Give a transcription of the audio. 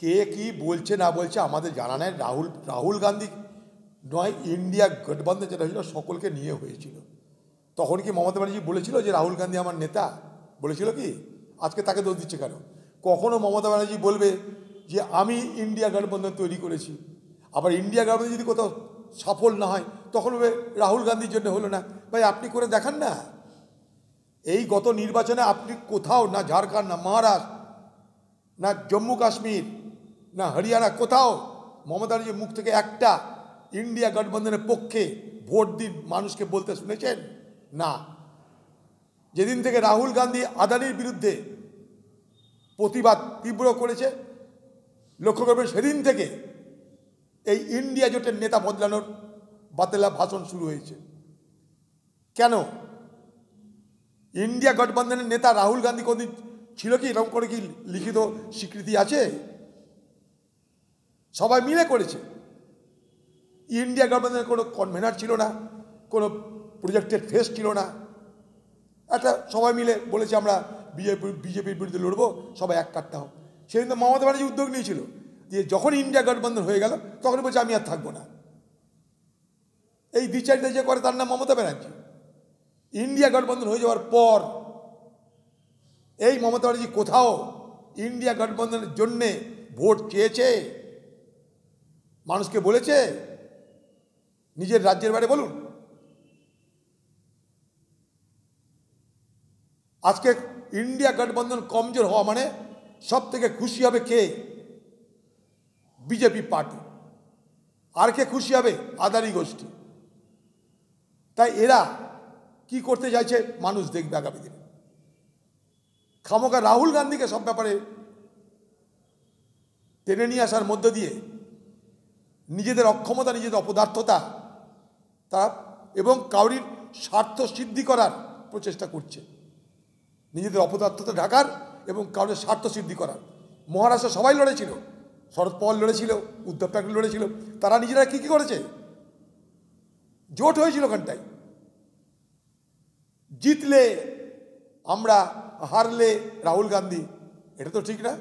কে কি বলছে না বলছে আমাদের জানা নেই। রাহুল গান্ধী নয়, ইন্ডিয়া গঠবন্ধন যেটা হয়েছিল সকলকে নিয়ে হয়েছিল। তখন কি মমতা ব্যানার্জি বলেছিল যে রাহুল গান্ধী আমার নেতা? বলেছিল কি? আজকে তাকে দোষ দিচ্ছে কেন? কখনো মমতা ব্যানার্জি বলবে যে আমি ইন্ডিয়া গঠবন্ধন তৈরি করেছি? আবার ইন্ডিয়া গঠবন্ধন যদি কোথাও সফল না হয় তখন বলবে রাহুল গান্ধীর জন্য হলো না। ভাই আপনি করে দেখান না। এই গত নির্বাচনে আপনি কোথাও না ঝাড়খণ্ড, না মহারাষ্ট্র, না জম্মু কাশ্মীর, না হরিয়ানা, কোথাও মমতা ব্যানার্জির মুখ থেকে একটা ইন্ডিয়া গঠবন্ধনের পক্ষে ভোট দিন মানুষকে বলতে শুনেছেন? না। যেদিন থেকে রাহুল গান্ধী আদানির বিরুদ্ধে প্রতিবাদ তীব্র করেছে, লক্ষ্য করবেন সেদিন থেকে এই ইন্ডিয়া জোটের নেতা বদলানোর বাতেলা ভাষণ শুরু হয়েছে। কেন? ইন্ডিয়া গঠবন্ধনের নেতা রাহুল গান্ধী কোনদিন ছিল কি? এরকম করে কি লিখিত স্বীকৃতি আছে? সবাই মিলে করেছে। ইন্ডিয়া গঠবন্ধনের কোনো কনভেনার ছিল না, কোনো প্রজেক্টের ফেস ছিল না। একটা সবাই মিলে বলেছে আমরা বিজেপির বিরুদ্ধে লড়বো, সবাই এক কাট্টা হোক। সেদিন তো মমতা ব্যানার্জি উদ্যোগ নিয়েছিল যে যখন ইন্ডিয়া গঠবন্ধন হয়ে গেল তখন বলছে আমি আর থাকবো না। এই দ্বিচারিতা যে করে তার নাম মমতা ব্যানার্জি। ইন্ডিয়া গঠবন্ধন হয়ে যাওয়ার পর এই মমতা ব্যানার্জি কোথাও ইন্ডিয়া গঠবন্ধনের জন্যে ভোট চেয়েছে? মানুষকে বলেছে? নিজের রাজ্যের বাইরে বলুন। আজকে ইন্ডিয়া গঠবন্ধন কমজোর হওয়া মানে সব থেকে খুশি হবে কে? BJP party. আর কে খুশি হবে? আদানি গোষ্ঠী। তাই এরা কি করতে চাইছে মানুষ দেখবে আগামী দিনে। খামোকা রাহুল গান্ধীকে সব ব্যাপারে টেনে নিয়ে আসার মধ্য দিয়ে নিজেদের অক্ষমতা, নিজেদের অপদার্থতা তারা এবং কাউরির স্বার্থ সিদ্ধি করার প্রচেষ্টা করছে। নিজেদের অপদার্থতা ঢাকার এবং কাউরের স্বার্থ সিদ্ধি করার। মহারাষ্ট্রে সবাই লড়েছিল, শরদ পাওয়ার লড়েছিল, উদ্ধব ঠাকরে লড়েছিল। তারা নিজেরা কি কি করেছে? জোট হয়েছিল ওখানটায়। জিতলে আমরা, হারলে রাহুল গান্ধী, এটা তো ঠিক না।